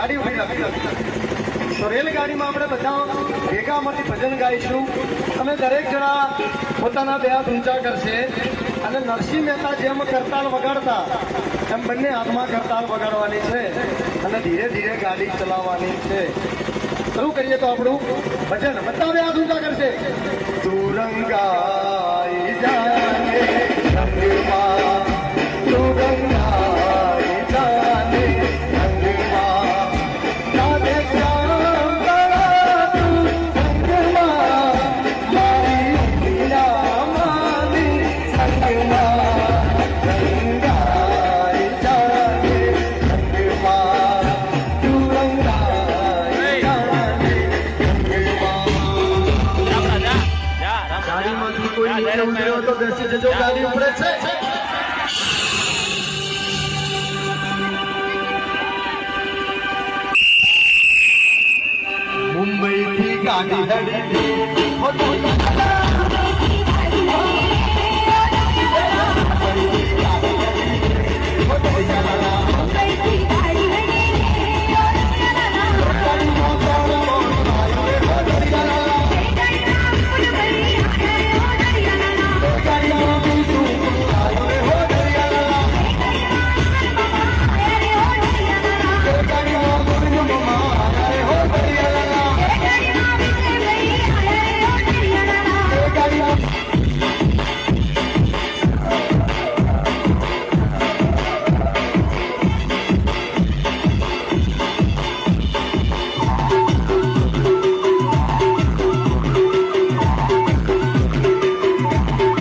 ગાડી ઉભી રાખી તો રેલગાડીમાં આપણે બધા ભેગા મળીને ભજન ગાઈશું. તમે દરેક જણા પોતાના બે હાથ ઊંચા કરશે અને નરસિંહ મહેતા જેમ કરતાલ વગાડતા એમ બંને હાથમાં કરતાલ વગાડવાની છે અને ધીરે ધીરે ગાડી ચલાવવાની છે. શરૂ કરીએ તો આપણું ભજન. બધા બે હાથ ઊંચા કરશે. તુરંગાઈ જાને રંગમાં, તુરંગાઈ જાને રંગમાં, રાધે શ્યામ ગળા તું રંગમાં, મારી મીરા માની સંગમાં, રંગાઈ જાને રંગમાં, તુરંગાઈ જાને રંગમાં. ગાડીમાંથી કોઈ નીચે ઉતર્યો તો બેસી જજો, ગાડી ઉપડે છે. મુંબઈ થી ગાડી હડી